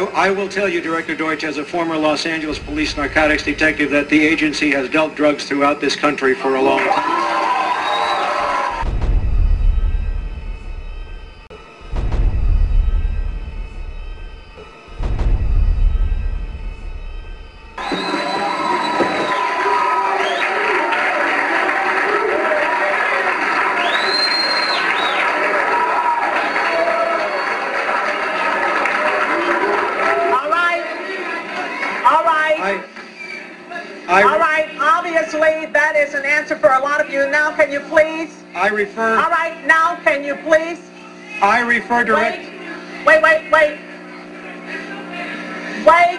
I will tell you, Director Deutsch, as a former Los Angeles police narcotics detective, that the agency has dealt drugs throughout this country for a long time. All right, obviously that is an answer for a lot of you. Now can you please? I refer... All right, now can you please? I refer direct... Wait a minute. Wait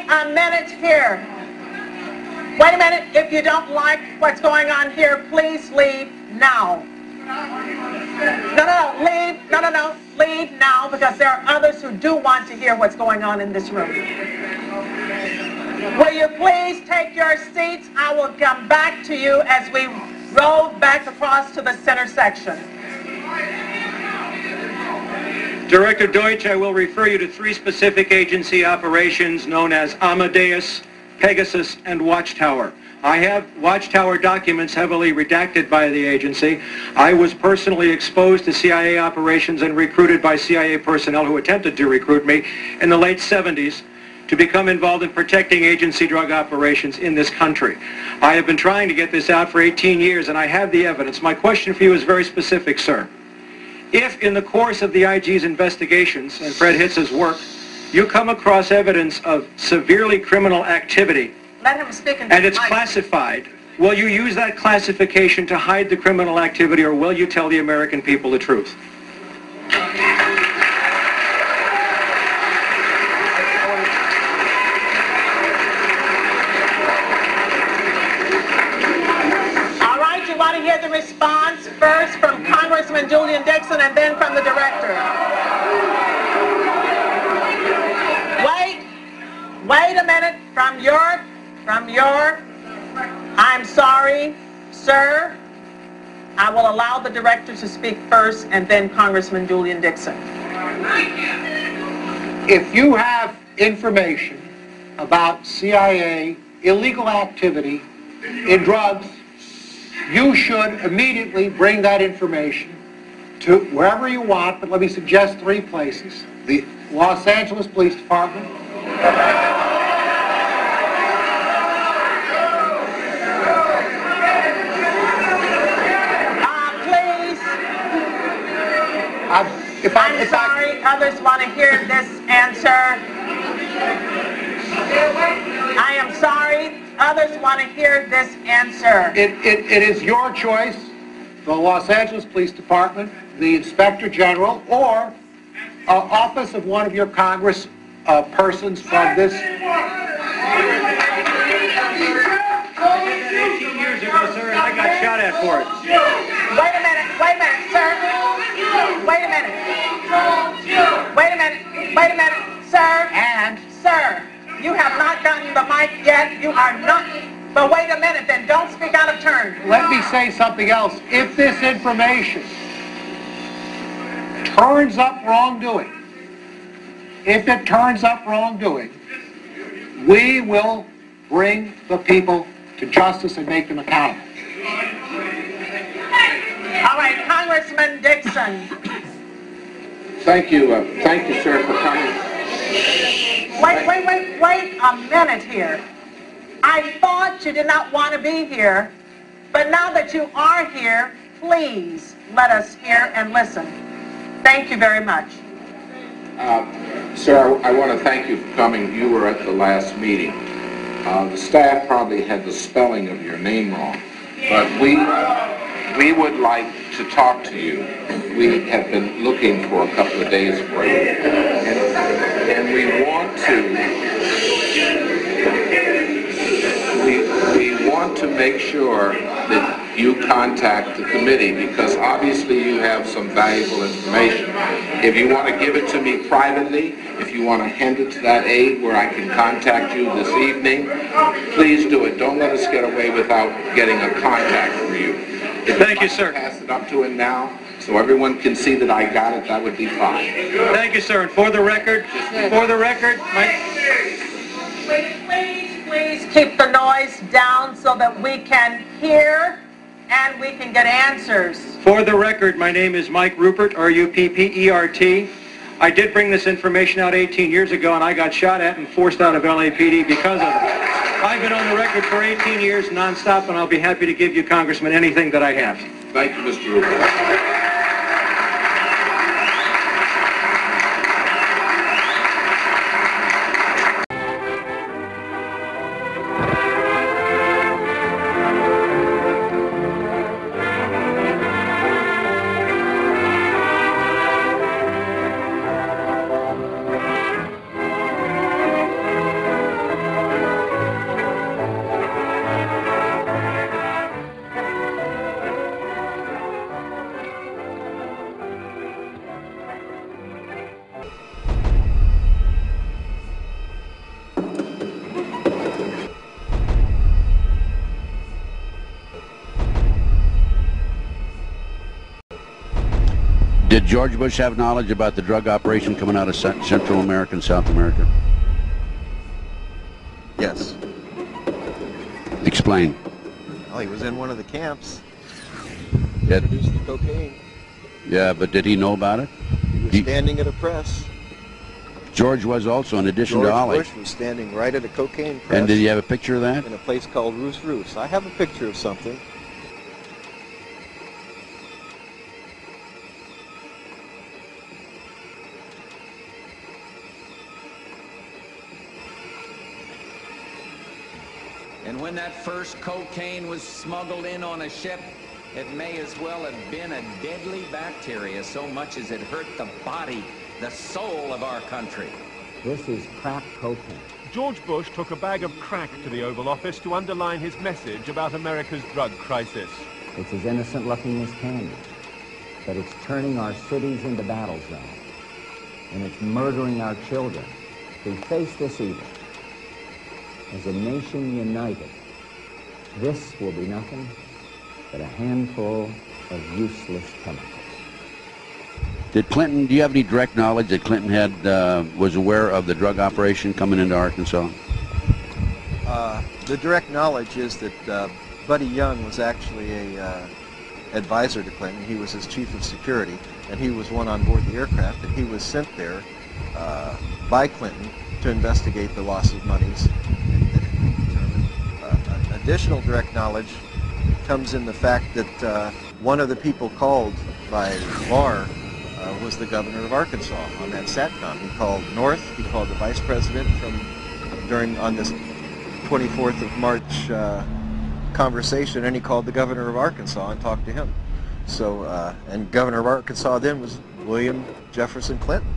a minute here. Wait a minute. If you don't like what's going on here, please leave now. No, leave now, because there are others who do want to hear what's going on in this room. Will you please take your seats? I will come back to you as we roll back across to the center section. Director Deutsch, I will refer you to 3 specific agency operations known as Amadeus, Pegasus, and Watchtower. I have Watchtower documents heavily redacted by the agency. I was personally exposed to CIA operations and recruited by CIA personnel who attempted to recruit me in the late 70s to become involved in protecting agency drug operations in this country. I have been trying to get this out for 18 years, and I have the evidence. My question for you is very specific, sir. If in the course of the IG's investigations and Fred Hitz's work, you come across evidence of severely criminal activity, let him speak and it's classified, will you use that classification to hide the criminal activity, or will you tell the American people the truth? All right, you want to hear the response first from Congressman Julian Dixon and then from the director. Wait a minute. From your, I'm sorry, sir. I will allow the director to speak first and then Congressman Julian Dixon. If you have information about CIA illegal activity in drugs, you should immediately bring that information to wherever you want, but let me suggest 3 places. The Los Angeles Police Department, I'm sorry, others want to hear this answer. I am sorry, others want to hear this answer. It is your choice, the Los Angeles Police Department, the Inspector General, or office of one of your Congress persons from this. 18 years ago, sir, and I got shot at for it. Wait a minute, sir. Wait a minute, sir. And? Sir, you have not gotten the mic yet. You are not. But wait a minute, then don't speak out of turn. Let me say something else. If this information turns up wrongdoing, we will bring the people to justice and make them accountable. All right, Congressman Dixon. Thank you, sir, for coming. Wait a minute here. I thought you did not want to be here, but now that you are here, please let us hear and listen. Thank you very much. Sir, I want to thank you for coming. You were at the last meeting. The staff probably had the spelling of your name wrong, but we would like to talk to you. We have been looking for a couple of days for you, and we want to make sure that you contact the committee, because obviously you have some valuable information. If you want to give it to me privately, if you want to hand it to that aide where I can contact you this evening, please do it. Don't let us get away without getting a contact for you. If Thank you, I sir. pass it up to him now so everyone can see that I got it, that would be fine. Thank you, sir. And for the record, Please keep the noise down so that we can hear and we can get answers. For the record, my name is Mike Rupert, R-U-P-P-E-R-T. I did bring this information out 18 years ago, and I got shot at and forced out of LAPD because of it. I've been on the record for 18 years nonstop, and I'll be happy to give you, Congressman, anything that I have. Thank you, Mr. Rupert. Did George Bush have knowledge about the drug operation coming out of Central America and South America? Yes. Explain. Well, he was in one of the camps. Yeah, Produced the cocaine. yeah, but did he know about it? He was standing at a press. George was also, in addition to Ollie. George Bush was standing right at a cocaine press. And did he have a picture of that? In a place called Roos Roos. I have a picture of something. And when that first cocaine was smuggled in on a ship, it may as well have been a deadly bacteria, so much as it hurt the body, the soul of our country. This is crack cocaine. George Bush took a bag of crack to the Oval Office to underline his message about America's drug crisis. It's as innocent looking as candy, but it's turning our cities into battle zones, and it's murdering our children. We face this evil as a nation united. This will be nothing but a handful of useless chemicals. Did Clinton, do you have any direct knowledge that Clinton had, was aware of the drug operation coming into Arkansas? The direct knowledge is that Buddy Young was actually a advisor to Clinton. He was his chief of security, and he was one on board the aircraft, and he was sent there by Clinton to investigate the loss of monies. Additional direct knowledge comes in the fact that one of the people called by Barr was the governor of Arkansas on that SATCOM. He called North, he called the vice president on this 24th of March conversation, and he called the governor of Arkansas and talked to him. So, and governor of Arkansas then was William Jefferson Clinton.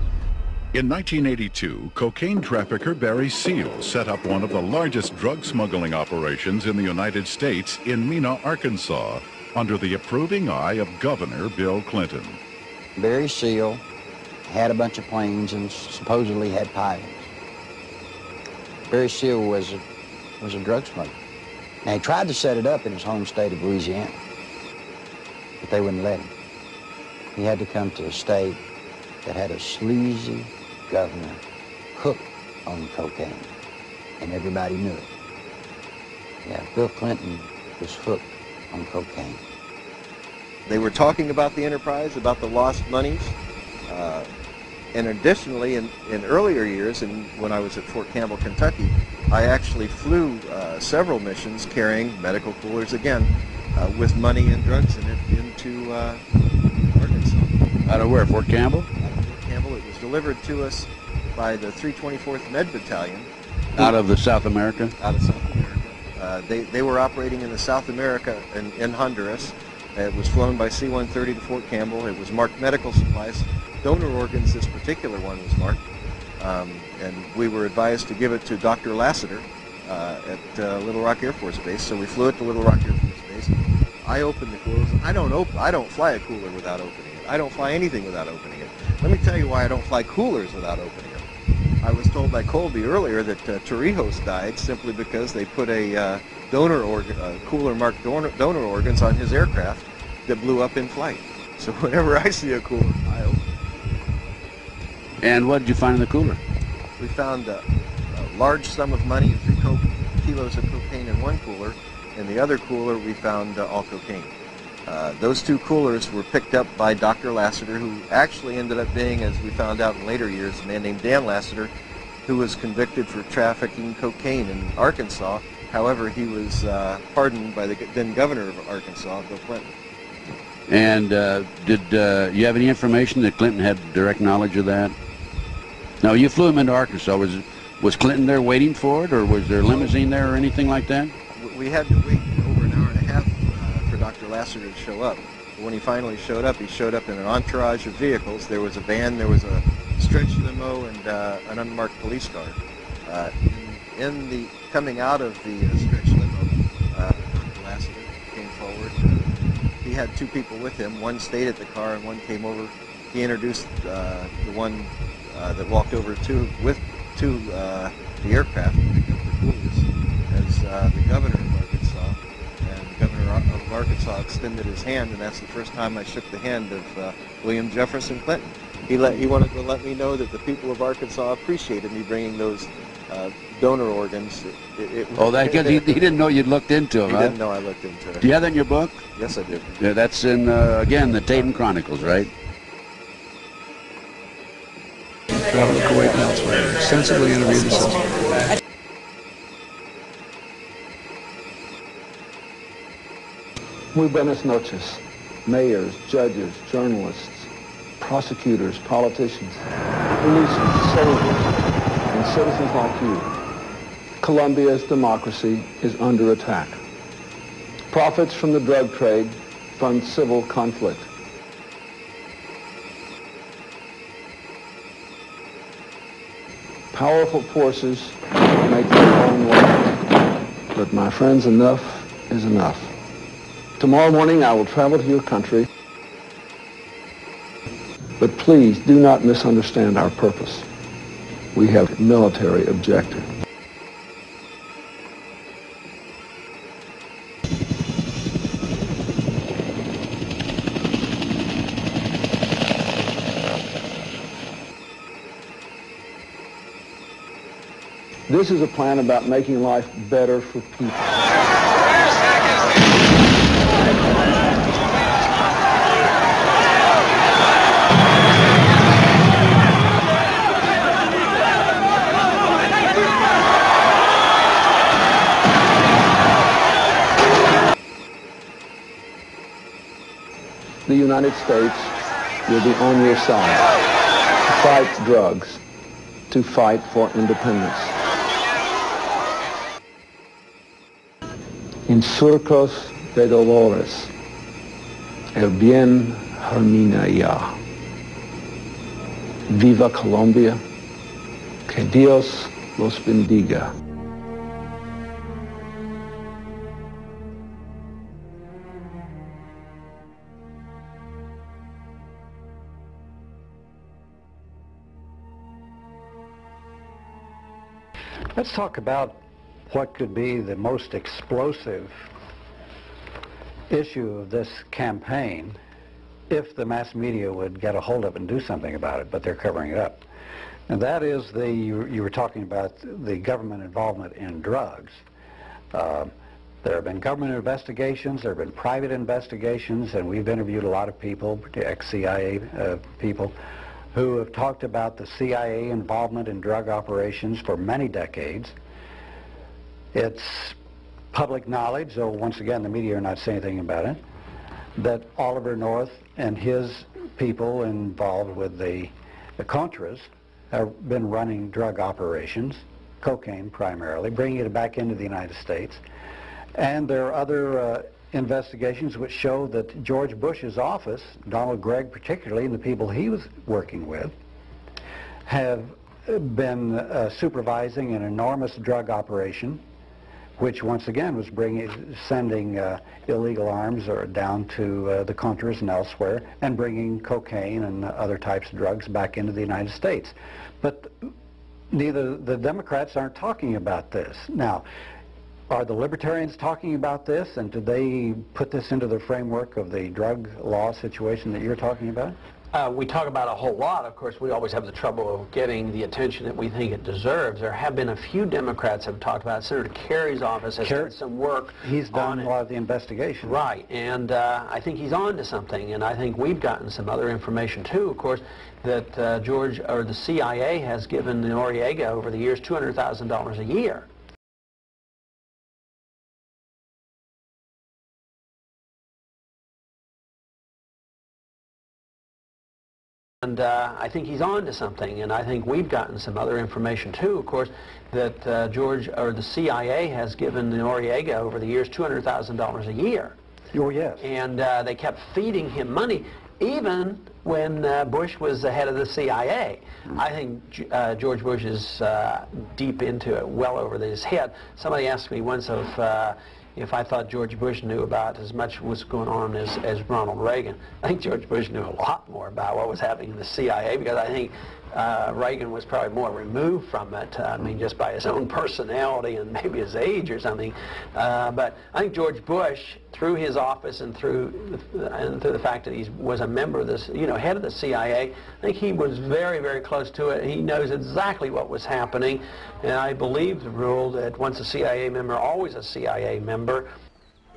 In 1982, cocaine trafficker Barry Seal set up one of the largest drug smuggling operations in the United States in Mena, Arkansas, under the approving eye of Governor Bill Clinton. Barry Seal had a bunch of planes and supposedly had pilots. Barry Seal was a drug smuggler. Now, he tried to set it up in his home state of Louisiana, but they wouldn't let him. He had to come to a state that had a sleazy governor hooked on cocaine, and everybody knew it. Yeah, Bill Clinton was hooked on cocaine. They were talking about the enterprise, about the lost monies, and additionally, in earlier years, when I was at Fort Campbell, Kentucky, I actually flew several missions carrying medical coolers again with money and drugs in it into Arkansas. Out of where, Fort Campbell? Out of Fort Campbell. It was delivered to us by the 324th Med Battalion. Out of the South America? Out of South America. They were operating in the South America in Honduras. It was flown by C-130 to Fort Campbell. It was marked medical supplies. Donor organs, this particular one was marked. And we were advised to give it to Dr. Lassiter at Little Rock Air Force Base. So we flew it to Little Rock Air Force Base. I open the coolers. I don't fly a cooler without opening it. I don't fly anything without opening it. Let me tell you why I don't fly coolers without opening them. I was told by Colby earlier that Torrijos died simply because they put a cooler-marked donor organs on his aircraft that blew up in flight. So whenever I see a cooler, I open it. And what did you find in the cooler? We found a large sum of money and 3 kilos of cocaine in one cooler. In the other cooler, we found all cocaine. Those 2 coolers were picked up by Dr. Lassiter, who actually ended up being, as we found out in later years, a man named Dan Lassiter, who was convicted for trafficking cocaine in Arkansas. However, he was pardoned by the then governor of Arkansas, Bill Clinton. And did you have any information that Clinton had direct knowledge of that? No, you flew him into Arkansas. Was Clinton there waiting for it, or was there a limousine there or anything like that? We had to wait over an hour and a half for Dr. Lassiter to show up. When he finally showed up, he showed up in an entourage of vehicles. There was a van, there was a stretch limo, and an unmarked police car. In the coming out of the stretch limo, Dr. Lassiter came forward. He had 2 people with him. One stayed at the car, and one came over. He introduced the one that walked over to the aircraft to pick up the coolers as the governor of Arkansas. And the governor of Arkansas extended his hand, and that's the first time I shook the hand of William Jefferson Clinton. He wanted to let me know that the people of Arkansas appreciated me bringing those donor organs. Because he didn't know you'd looked into them, He huh? didn't know I looked into it. Do you have that in your book? Yes, I did. Yeah, that's in, again, the Tatum Chronicles, right? Travel to Kuwait and elsewhere. Extensively interviewed the suspect. Muy buenas noches. Mayors, judges, journalists, prosecutors, politicians, policemen, soldiers, and citizens like you. Colombia's democracy is under attack. Profits from the drug trade fund civil conflict. Powerful forces make their own way. But my friends, enough is enough. Tomorrow morning I will travel to your country. But please do not misunderstand our purpose. We have a military objective. This is a plan about making life better for people. The United States will be on your side to fight drugs, to fight for independence. In surcos de dolores, el bien germina ya. Viva Colombia, que Dios los bendiga. Let's talk about what could be the most explosive issue of this campaign if the mass media would get a hold of it and do something about it, but they're covering it up. And that is you were talking about the government involvement in drugs. There have been government investigations, there have been private investigations, and we've interviewed a lot of people, ex-CIA people, who have talked about the CIA involvement in drug operations for many decades. It's public knowledge, though once again the media are not saying anything about it, that Oliver North and his people involved with the Contras have been running drug operations, cocaine primarily, bringing it back into the United States. And there are other investigations which show that George Bush's office, Donald Gregg particularly, and the people he was working with, have been supervising an enormous drug operation which once again was sending illegal arms down to the Contras and elsewhere, and bringing cocaine and other types of drugs back into the United States. But neither the Democrats aren't talking about this. Now, are the Libertarians talking about this, and do they put this into the framework of the drug law situation that you're talking about? We talk about a whole lot. Of course, we always have the trouble of getting the attention that we think it deserves. There have been a few Democrats have talked about it. Senator Kerry's office has done some work. He's done a lot of the investigation. Right, and I think he's on to something, and I think we've gotten some other information too, of course, that the CIA has given Noriega over the years $200,000 a year. And I think he's on to something, and I think we've gotten some other information too, of course, that the CIA has given Noriega over the years $200,000 a year. Oh, yes. And they kept feeding him money, even when Bush was the head of the CIA. I think George Bush is deep into it, well over his head. Somebody asked me once if I thought George Bush knew about as much what's going on as Ronald Reagan. I think George Bush knew a lot more about what was happening in the CIA, because I think Reagan was probably more removed from it, I mean, just by his own personality and maybe his age or something. But I think George Bush, through his office and through the fact that he was a member of this, head of the CIA, I think he was very, very close to it. He knows exactly what was happening, and I believe the rule that once a CIA member, always a CIA member.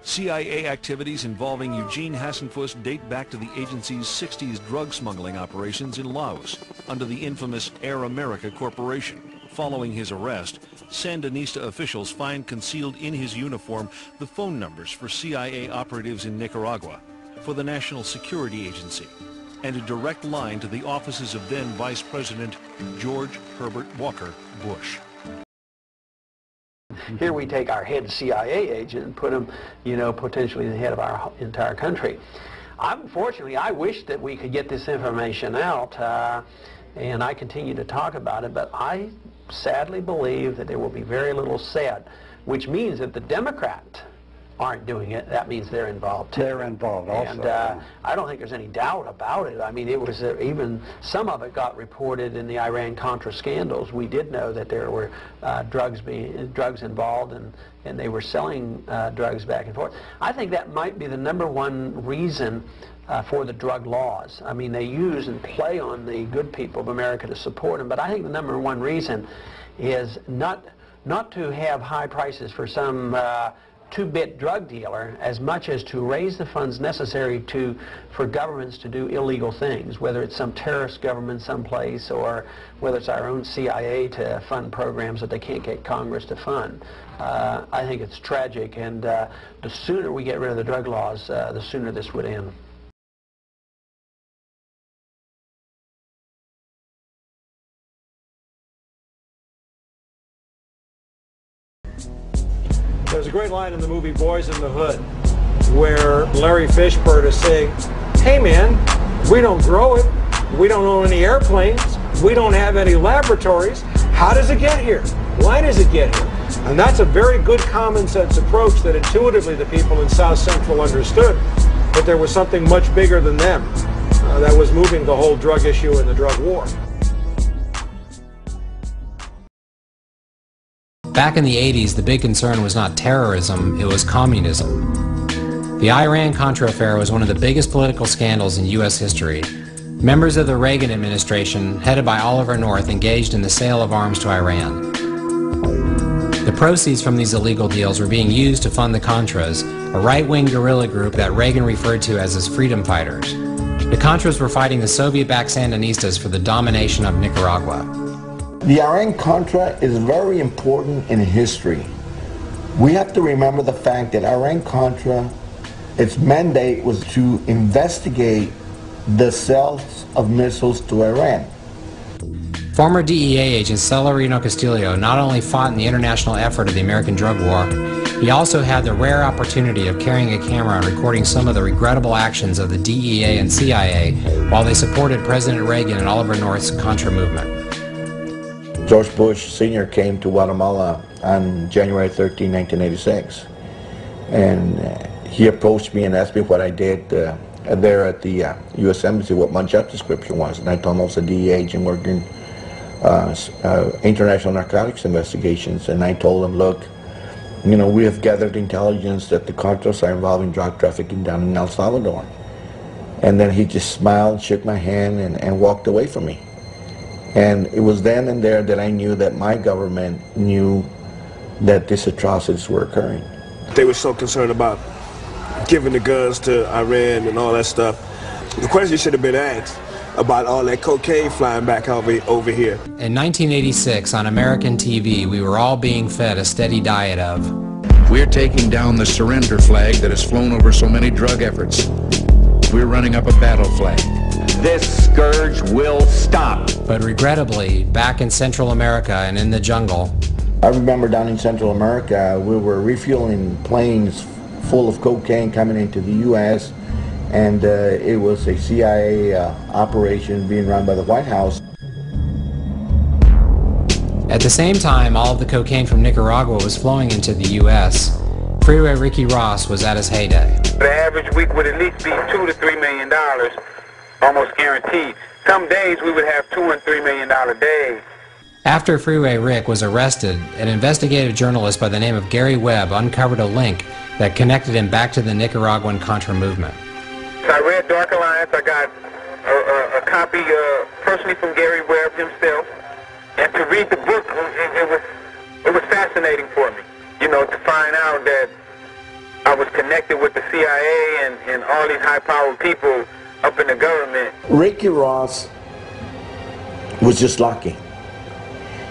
CIA activities involving Eugene Hassenfuss date back to the agency's 60s drug smuggling operations in Laos under the infamous Air America Corporation. Following his arrest, Sandinista officials find concealed in his uniform the phone numbers for CIA operatives in Nicaragua, for the National Security Agency, and a direct line to the offices of then Vice President George Herbert Walker Bush. Here we take our head CIA agent and put him, potentially the head of our entire country. Unfortunately, I wish that we could get this information out, and I continue to talk about it, but I sadly believe that there will be very little said, which means that the Democrats aren't doing it. That means they're involved too. They're involved also. And I don't think there's any doubt about it. I mean, it was even some of it got reported in the Iran-Contra scandals. We did know that there were drugs involved, and they were selling drugs back and forth. I think that might be the #1 reason for the drug laws. I mean, they use and play on the good people of America to support them, but I think the #1 reason is not to have high prices for some two-bit drug dealer, as much as to raise the funds necessary for governments to do illegal things, whether it's some terrorist government someplace or whether it's our own CIA to fund programs that they can't get Congress to fund. I think it's tragic, and the sooner we get rid of the drug laws, the sooner this would end. There's a great line in the movie Boys in the Hood where Larry Fishburne is saying, hey man, we don't grow it, we don't own any airplanes, we don't have any laboratories, how does it get here? Why does it get here? And that's a very good common sense approach that intuitively the people in South Central understood, that there was something much bigger than them that was moving the whole drug issue and the drug war. Back in the 80s, the big concern was not terrorism, it was communism. The Iran-Contra affair was one of the biggest political scandals in U.S. history. Members of the Reagan administration, headed by Oliver North, engaged in the sale of arms to Iran. The proceeds from these illegal deals were being used to fund the Contras, a right-wing guerrilla group that Reagan referred to as his freedom fighters. The Contras were fighting the Soviet-backed Sandinistas for the domination of Nicaragua. The Iran-Contra is very important in history. We have to remember the fact that Iran-Contra, its mandate was to investigate the sales of missiles to Iran. Former DEA agent Celerino Castillo not only fought in the international effort of the American drug war, he also had the rare opportunity of carrying a camera and recording some of the regrettable actions of the DEA and CIA while they supported President Reagan and Oliver North's Contra movement. George Bush Sr. came to Guatemala on January 13, 1986. And he approached me and asked me what I did there at the U.S. Embassy, what my job description was. And I told him I was a DEA agent working international narcotics investigations. And I told him, look, you know, we have gathered intelligence that the Contras are involved in drug trafficking down in El Salvador. And then he just smiled, shook my hand, and walked away from me. And it was then and there that I knew that my government knew that these atrocities were occurring. They were so concerned about giving the guns to Iran and all that stuff. The question should have been asked about all that cocaine flying back over here. In 1986, on American TV, we were all being fed a steady diet of, we're taking down the surrender flag that has flown over so many drug efforts. We're running up a battle flag. this scourge will stop. But regrettably, back in Central America and in the jungle, I remember down in Central America, we were refueling planes full of cocaine coming into the U.S., and it was a CIA operation being run by the White House. At the same time all of the cocaine from Nicaragua was flowing into the U.S., Freeway Ricky Ross was at his heyday. The average week would at least be $2 to $3 million, almost guaranteed. Some days we would have $2 and $3 million days. After Freeway Rick was arrested, an investigative journalist by the name of Gary Webb uncovered a link that connected him back to the Nicaraguan Contra movement. So I read Dark Alliance. I got a copy personally from Gary Webb himself. And to read the book, it was fascinating for me, you know, to find out that I was connected with the CIA and all these high-powered people up in the government. Ricky Ross was just lucky.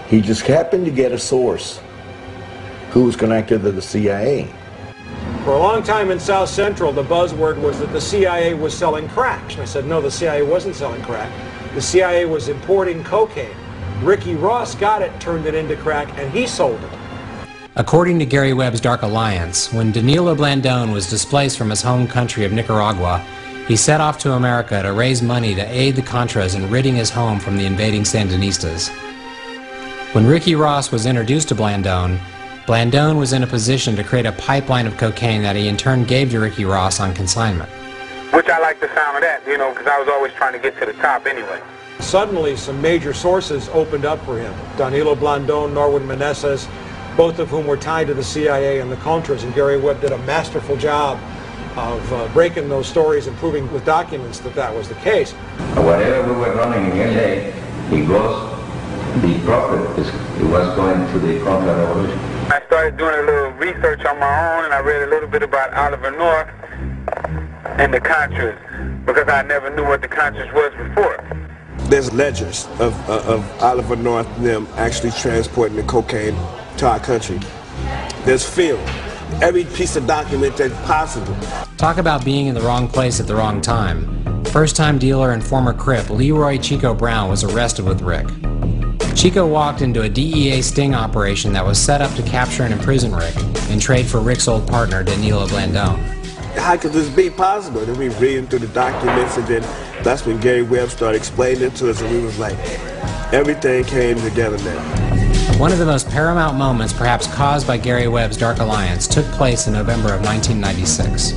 He just happened to get a source who was connected to the CIA. For a long time in South Central, the buzzword was that the CIA was selling crack. And I said, no, the CIA wasn't selling crack. The CIA was importing cocaine. Ricky Ross got it, turned it into crack, and he sold it. According to Gary Webb's Dark Alliance, when Danilo Blandón was displaced from his home country of Nicaragua, he set off to America to raise money to aid the Contras in ridding his home from the invading Sandinistas. When Ricky Ross was introduced to Blandón, Blandón was in a position to create a pipeline of cocaine that he in turn gave to Ricky Ross on consignment. Which I like the sound of that, you know, because I was always trying to get to the top anyway. Suddenly, some major sources opened up for him. Danilo Blandón, Norwin Meneses, both of whom were tied to the CIA and the Contras, and Gary Webb did a masterful job of breaking those stories and proving with documents that that was the case. Whatever we were running in LA, the profit it was going to the Contra Revolution. I started doing a little research on my own, and I read a little bit about Oliver North and the Contras, because I never knew what the Contras was before. There's ledgers of Oliver North and them actually transporting the cocaine to our country. There's film. Every piece of document that's possible. Talk about being in the wrong place at the wrong time. First-time dealer and former Crip Leroy Chico Brown was arrested with Rick. Chico walked into a DEA sting operation that was set up to capture and imprison Rick in trade for Rick's old partner, Danilo Blandón. How could this be possible? Then we reading through the documents, and then that's when Gary Webb started explaining it to us, and we was like, everything came together now. One of the most paramount moments, perhaps caused by Gary Webb's Dark Alliance, took place in November of 1996.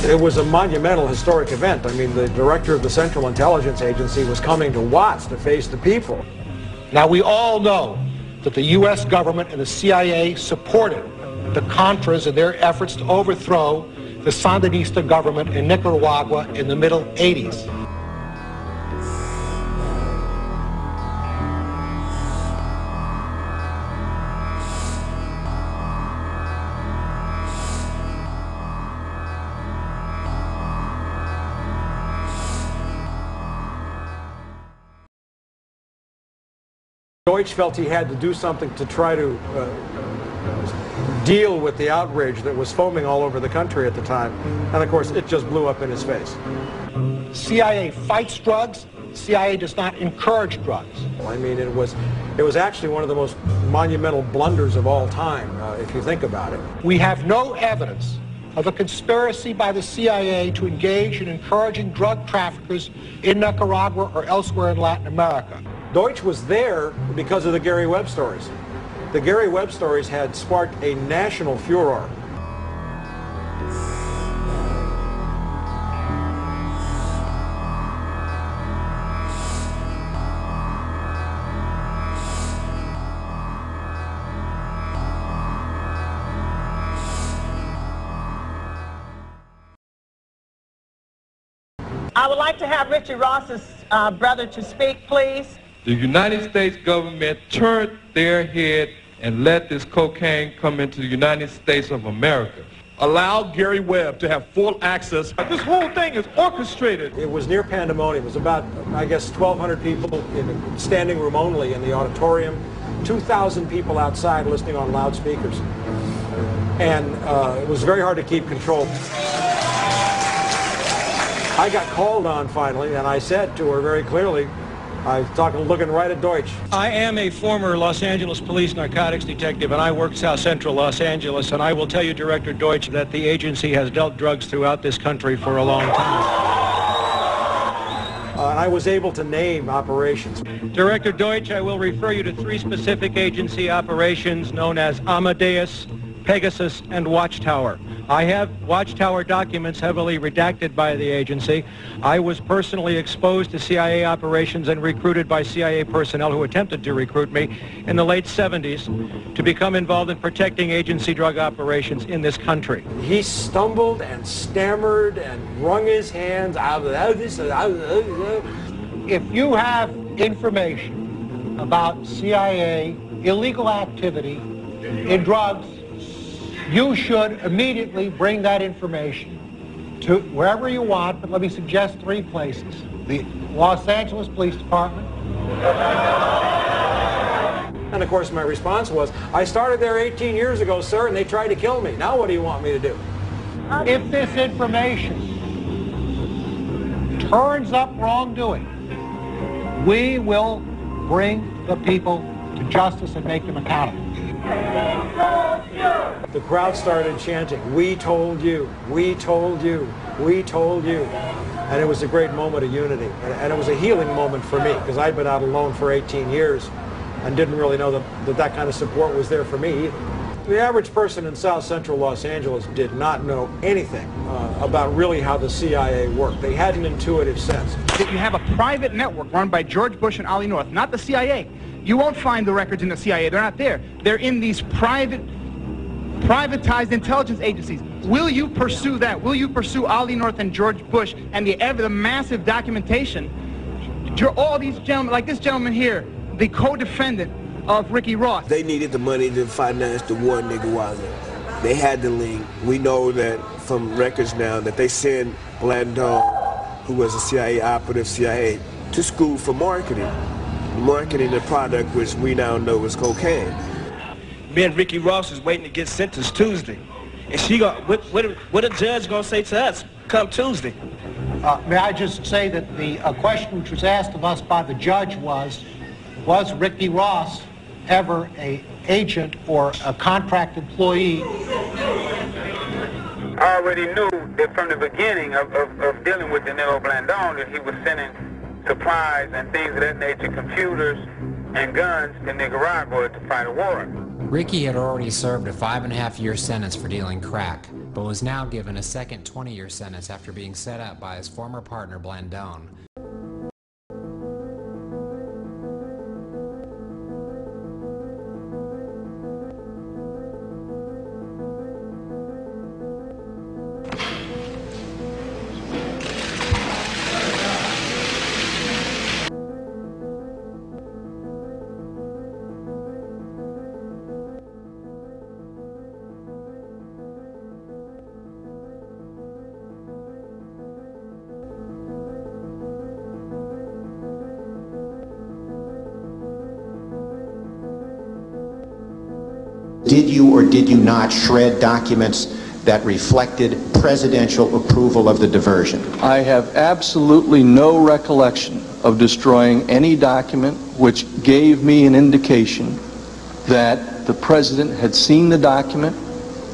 It was a monumental historic event. I mean, the director of the Central Intelligence Agency was coming to Watts to face the people. Now, we all know that the U.S. government and the CIA supported the Contras in their efforts to overthrow the Sandinista government in Nicaragua in the middle 80s. Deutsch felt he had to do something to try to deal with the outrage that was foaming all over the country at the time. And of course, it just blew up in his face. CIA fights drugs. CIA does not encourage drugs. I mean, it was actually one of the most monumental blunders of all time, if you think about it. We have no evidence of a conspiracy by the CIA to engage in encouraging drug traffickers in Nicaragua or elsewhere in Latin America. Deutsch was there because of the Gary Webb stories. The Gary Webb stories had sparked a national furor. I would like to have Richie Ross's brother to speak, please. The United States government turned their head and let this cocaine come into the United States of America. Allow Gary Webb to have full access. This whole thing is orchestrated. It was near pandemonium. It was about, I guess, 1,200 people in a standing room only in the auditorium, 2,000 people outside listening on loudspeakers. And it was very hard to keep control. I got called on finally, and I said to her very clearly, I was looking right at Deutsch. I am a former Los Angeles police narcotics detective, and I work South Central Los Angeles, and I will tell you, Director Deutsch, that the agency has dealt drugs throughout this country for a long time. And I was able to name operations. Director Deutsch, I will refer you to 3 specific agency operations known as Amadeus, Pegasus, and Watchtower. I have Watchtower documents heavily redacted by the agency. I was personally exposed to CIA operations and recruited by CIA personnel who attempted to recruit me in the late 70s to become involved in protecting agency drug operations in this country. He stumbled and stammered and wrung his hands. If you have information about CIA illegal activity in drugs, you should immediately bring that information to wherever you want, but let me suggest 3 places. The Los Angeles Police Department. And of course my response was, I started there 18 years ago, sir, and they tried to kill me. Now what do you want me to do? If this information turns up wrongdoing, we will bring the people to justice and make them accountable. The crowd started chanting, we told you, we told you, we told you. And it was a great moment of unity. And it was a healing moment for me, because I'd been out alone for 18 years and didn't really know that kind of support was there for me either. The average person in South Central Los Angeles did not know anything about really how the CIA worked. They had an intuitive sense. That you have a private network run by George Bush and Ollie North, not the CIA. You won't find the records in the CIA. They're not there. They're in these privatized intelligence agencies. Will you pursue that? Will you pursue Ollie North and George Bush and the massive documentation? All these gentlemen, like this gentleman here, the co-defendant of Ricky Ross. They needed the money to finance the war in Nicaragua. They had the link. We know that from records now that they sent Blandon, who was a CIA operative, CIA, to school for marketing the product which we now know is cocaine. Me and Ricky Ross is waiting to get sentenced Tuesday. And what a judge gonna say to us come Tuesday? May I just say that the question which was asked of us by the judge was Ricky Ross ever an agent or a contract employee? I already knew that from the beginning of dealing with Danilo Blandon that he was sending supplies and things of that nature, computers and guns to Nicaragua to fight a war. Ricky had already served a 5.5-year sentence for dealing crack, but was now given a second 20-year sentence after being set up by his former partner Blandon. Did you or did you not shred documents that reflected presidential approval of the diversion? I have absolutely no recollection of destroying any document which gave me an indication that the president had seen the document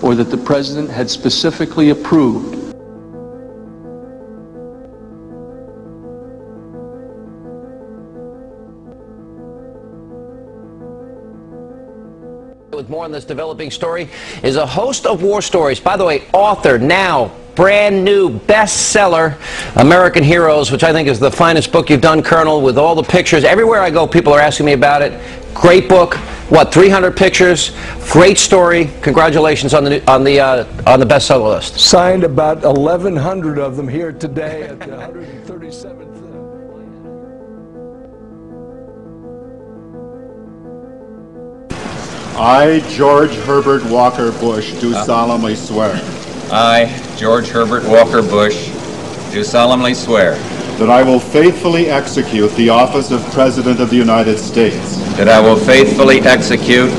or that the president had specifically approved. on this developing story is A Host of War Stories. By the way, author, now brand new bestseller, American Heroes, which I think is the finest book you've done, Colonel, with all the pictures. Everywhere I go, people are asking me about it. Great book. What, 300 pictures? Great story. Congratulations on the bestseller list. Signed about 1,100 of them here today at the 137th. I, George Herbert Walker Bush, do solemnly swear. I, George Herbert Walker Bush, do solemnly swear that I will faithfully execute the office of President of the United States. That I will faithfully execute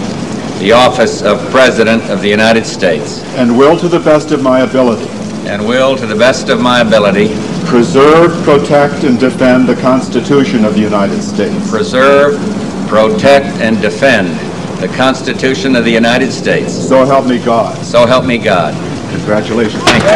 the office of President of the United States. And will to the best of my ability. And will to the best of my ability. Preserve, protect, and defend the Constitution of the United States. Preserve, protect, and defend the Constitution of the United States. So help me God. So help me God. Congratulations. Thank you.